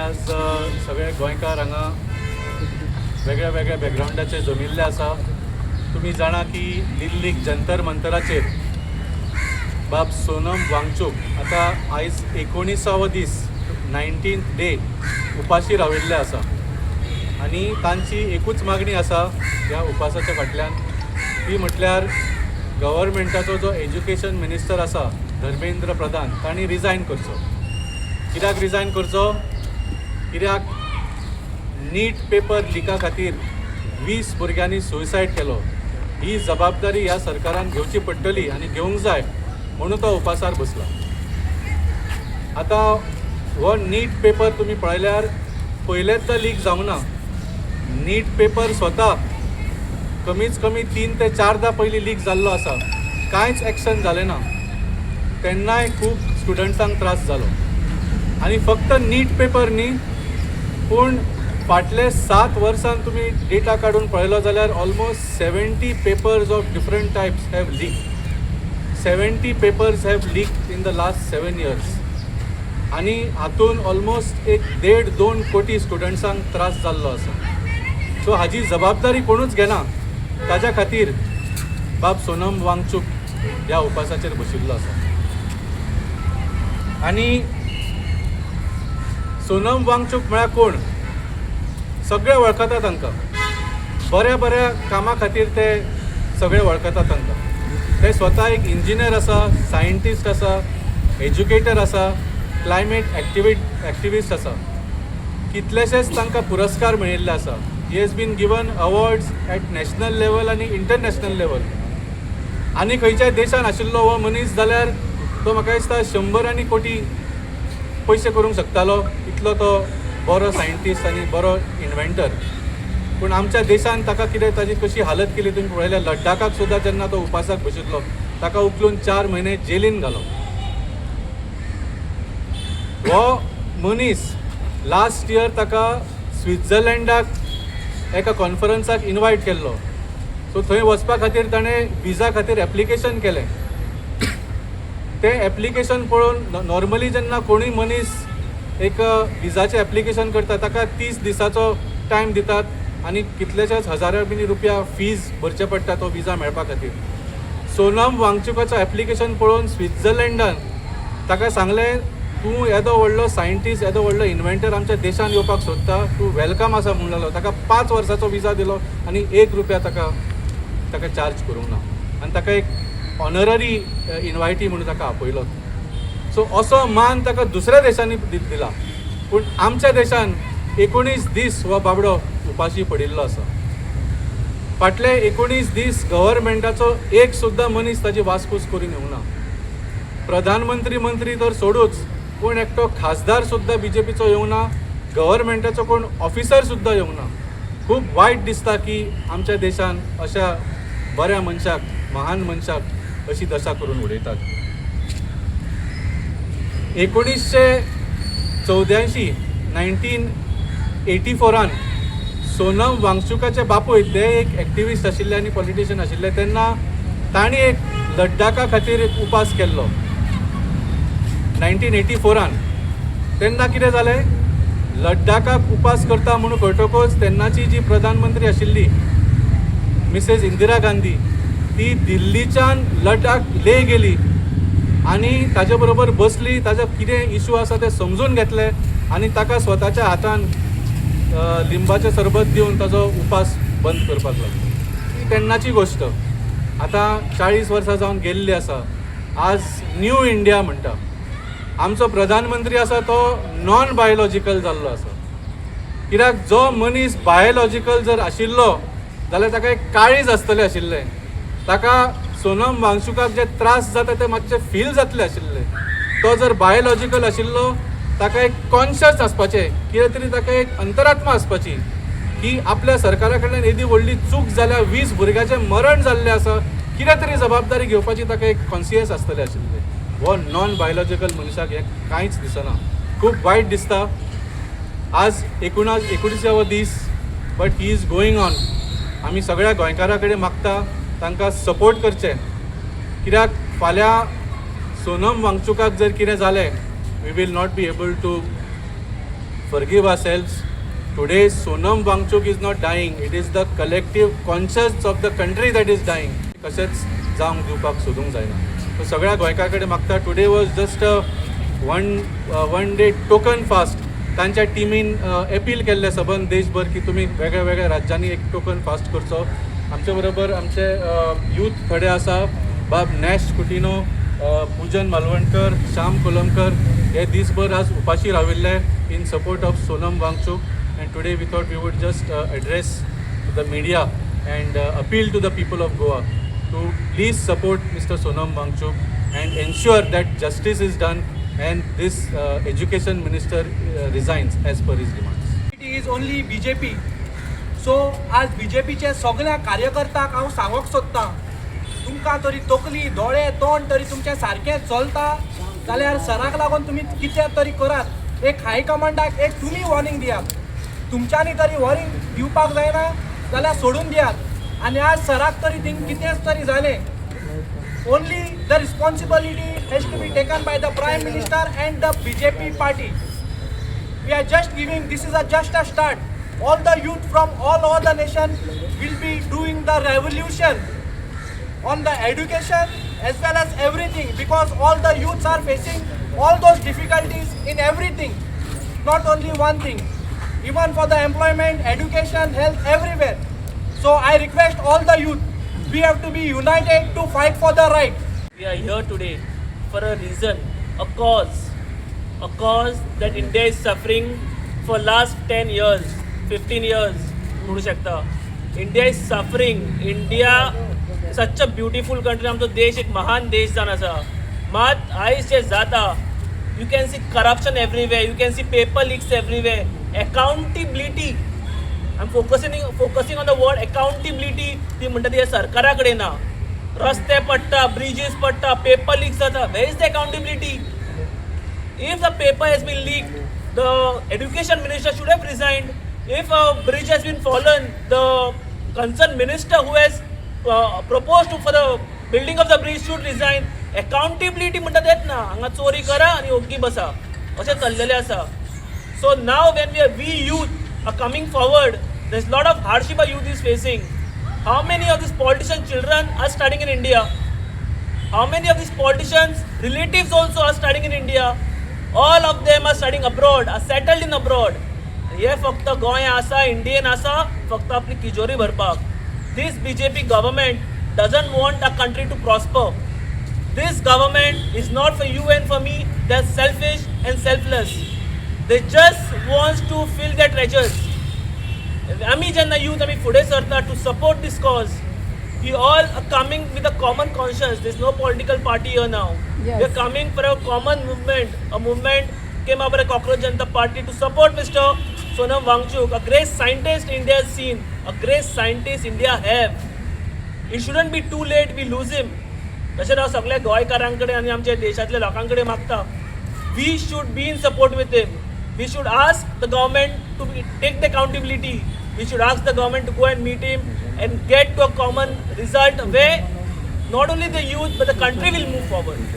आज सगळे गोंयकार हांगा वेगळ्या वेगळ्या बॅकग्रावंडाचे जमिल्ले आसा. तुम्ही जाणा की दिल्लीक जंतर मंतराचेर बाब सोनम वांगचूक आता आयज 19वा दीस 19th डे उपाशी राविल्ले आसा आणि तांची एकूच मागणी आसा ह्या उपासाच्या फाटल्यान, ती म्हटल्यार गव्हर्मेंटाचो जो एज्युकेशन मिनिस्टर आसा धर्मेंद्र प्रधान तांणी रिजायन करचो. कित्याक रिजायन करचो? कित्याक नीट पेपर लिका खातीर 20 भुरग्यांनी सुसायड केलो. ही जबाबदारी ह्या सरकारान घेवची पडटली आनी घेवंक जाय म्हणून तो उपासार बसला. आता हो नीट पेपर तुम्ही पळयल्यार पयलेचदा लीक जावंक ना. नीट पेपर स्वता कमीच कमी 3 ते 4दा पयलीं लीक जाल्लो आसा. कांयच एक्शन जालें ना. तेन्नाय खूब स्टुडंट्सांक त्रास जालो. आनी फक्त नीट पेपर न्ही, पूण फाटले 7 वर्सान तुम्ही डेटा काढून पळयलो जाल्यार almost 70 papers of different types have leak. 70 papers have leak in the last 7 years. आनी हातून ऑलमोस्ट 1.5-2 कोटी स्टुडंट्सांक त्रास जाल्लो आसा. सो हाजी जबाबदारी कोणूच घेना. ताज्या खातीर बाब सोनम वांगचूक ह्या उपासाचेर बशिल्लो आसा. आनी सोनम वांगचूक म्हळ्यार कोण? सगळे वळखता तांकां. बऱ्या बऱ्या कामा खातीर ते सगळे वळखता तांकां. ते स्वता एक इंजिनियर आसा, सायंटिस्ट आसा, एज्युकेटर आसा, क्लायमेट एक्टिविस्ट आसा. कितलेशेच तांकां पुरस्कार मेळिल्ले आसा. He has been given awards at national level आनी इंटरनॅशनल लेवल. आनी खंयच्याय देशान आशिल्लो हो मनीस जाल्यार तो म्हाका दिसता 100 कोटी पयशे करूंक शकतालो. इतलो तो बरो सायंटिस्ट आनी बरो इन्व्हेंटर. पूण आमच्या देशान ताका कितें ताजी कशी हालत केली तुमी पळयल्या. लड्डाखाक सुद्दां जेन्ना तो उपासाक बशिल्लो ताका उखलून 4 म्हयने जेलीन घालो. हो मनीस लास्ट इयर ताका स्वित्झर्लंडाक एका कॉन्फरन्साक इनवायट केल्लो. सो थंय वचपा खातीर ताणें विजा खातीर एप्लिकेशन केलें. तें एप्लिकेशन पळोवन नॉर्मली जेन्ना कोणूय मनीस एक विजाचें एप्लिकेशन करता ताका 30 दिसाचो टायम दितात आनी कितलेशेच हजारां रुपया फीज भरचे पडटा तो विजा मेळपा खातीर. सोनम वांगचुकाचो एप्लिकेशन पळोवन स्वित्झर्लंडान ताका सांगलें, तूं येदो व्हडलो सायंटिस्ट, येदो व्हडलो इन्व्हेंटर आमच्या देशान येवपाक सोदता, तूं वेलकम आसा म्हणून लागलो. ताका 5 वर्साचो विजा दिलो आनी 1 रुपया ताका चार्ज करूंक ना. आनी ताका एक ऑनररी इन्वायटी म्हणून ताका आपयलो. सो असो मान ताका दुसऱ्या देशांनी दिला. पूण आमच्या देशान 19 दीस हो बाबडो उपाशी पडिल्लो आसा. फाटले 19 दीस गव्हर्मेंटाचो एक सुद्दां मनीस ताची वासपूस करून येवंक ना. प्रधानमंत्री तर सोडूच, कोण एकटो खासदार सुद्दां बीजेपीचो येवंक ना. गव्हर्मेंटाचो कोण ऑफिसर सुद्दां येवंक ना. खूब वायट दिसता की आमच्या देशान अशा बऱ्या मनशाक, महान मनशाक अशी दशा करून उडयतात. 1984 सोनम वांगचुकाचे बापूय ते एक एक्टिविस्ट आशिल्ले आनी पॉलिटिशियन आशिल्ले. तेन्ना तांणी एक लड्डाखा खातीर एक उपास केल्लो 1984. तेन्ना कितें जालें, लड्डाखाक उपास करता म्हणून कळटकूच तेन्नाची जी प्रधानमंत्री आशिल्ली मिसेस इंदिरा गांधी, ती दिल्लीच्यान लडाख लेह गेली आनी ताजे बरोबर बसली. ताजे कितें इशू आसा ते समजून घेतले आनी ताका स्वताच्या हातान लिंबाचें सरबत दिवन ताजो उपास बंद करपाक लागलो. ही तेन्नाची गोश्ट. आतां 40 वर्सां जावन गेल्ली आसा. आज न्यू इंडिया म्हणटा. आमचो प्रधानमंत्री आसा तो नॉन बायोलॉजिकल जाल्लो आसा. कित्याक जो मनीस बायोलॉजिकल जर आशिल्लो जाल्यार ताका एक काळीज आसतलें आशिल्लें. ताका सोनम वांगचुकाक जे त्रास जाता ते मातशे फील जातले आशिल्ले. तो जर बायोलॉजिकल आशिल्लो ताका एक कॉन्शियस आसपाचें, कितें तरी ताका एक अंतरात्मा आसपाची की आपल्या सरकारा कडल्यान येदी व्हडली चूक जाल्या, 20 भुरग्याचें मरण जाल्लें आसा, कितें तरी जबाबदारी घेवपाची ताका एक कॉन्शियस आसतलें आशिल्लें. हो नॉन बायोलॉजिकल मनशाक हें कांयच दिसना. खूब वायट दिसता. आज 19वा दीस, but he is going on. आमी सगळ्या गोंयकारां कडेन मागता तांकां सपोर्ट करचें. कित्याक फाल्यां सोनम वांगचुकाक जर कितें जालें, we will not be able to forgive ourselves. Today Sonam Wangchuk is not dying, it is the collective conscience of the country that is dying. कशेंच जावंक दिवपाक सोदूंक जायना. सो सगळ्या गोंयकार कडेन मागता, today was just a one day token fast. तांच्या टिमीन अपील केल्लें सबंद देशभर की तुमी वेगळ्या वेगळ्या राज्यांनी एक टोकन फास्ट करचो. आमचे बरोबर आमचे यूथ थोडे आसा, बाब नॅश कुटिनो, पूजन मालवणकर, श्याम कोलमकर, हे दिसभर आज उपाशी राविल्ले in support of Sonam Wangchuk. And today we thought we would just address to the media and appeal to the people of Goa to please support Mr. Sonam Wangchuk and ensure that justice is done and this education minister resigns as per his demands. It is only BJP. So आज BJPचे सगळ्या कार्यकर्त्याक हांव सांगूंक सोदतां, तुमकां तरी तकली दोळे तोंड तरी तुमचें सारकें चलता जाल्यार सराक लागून तुमी कितें तरी करात. एक हाय कमांडाक एक तुमी वॉर्निंग दियात. तुमच्यांनी तरी वॉर्निंग दिवपाक जायना जाल्यार सोडून दियात. आनी आज सराक तरी थिंग कितेंच तरी जालें. Only the responsibility has to be taken by the prime minister and the BJP party. We are just giving, this is just a start. All the youth from all over the nation will be doing the revolution on the education as well as everything, because all the youths are facing all those difficulties in everything, not only one thing, even for the employment, education, health, everywhere. So I request all the youth, we have to be united to fight for the right. We are here today for a reason, a cause that India is suffering for last 10 years, 15 years. म्हणू शकता. India is suffering. India such a beautiful country. आमचो देश एक महान देश जावन आसा. मात आयज जे जाता, you can see corruption everywhere, you can see paper leaks everywhere. Accountability, I'm focusing on the word accountability. ती म्हणटा ती सरकारा कडेन ना. रस्ते पडटा, ब्रिजेस पडटा, पेपर लीक जाता. Where is the accountability? If the paper has been leaked, the education minister should have resigned. If a bridge has been fallen, the concerned minister who has proposed for the building of the bridge should resign. Accountability म्हणटा तेच ना. हांगा चोरी करा आनी ओग्गी बसा, अशें चल्लेलें आसा. So now when we youth are coming forward, there's a lot of hardship our youth is facing. How many of these politicians' children are studying in India? How many of these politicians' relatives also are studying in India? All of them are studying abroad, are settled in abroad. हे फक्त गोंय आसा, Indian आसा, फक्त आपली तिजोरी भरपाक. This BJP government doesn't want our country to prosper. This government is not for you and for me. They're selfish and selfless. They just want to fill their treasures. आम्ही जेन्ना youth आम्ही फुडें सरता to support this cause, we all are coming with a common conscience. There's no political party here now. Yes. We are coming for a common movement. A movement came up by the Cockroach Janata Party to support Mr. Sonam Wangchuk, a great scientist India has seen, a great scientist India have. It shouldn't be too late. We lose him. तशें हांव सगळ्या गोंयकारांकडे आनी आमच्या देशांतल्या लोकांकडे मागता, we should be in support with him. We should ask the government to take the accountability. We should ask the government to go and meet him and get to a common result where not only the youth but the country will move forward.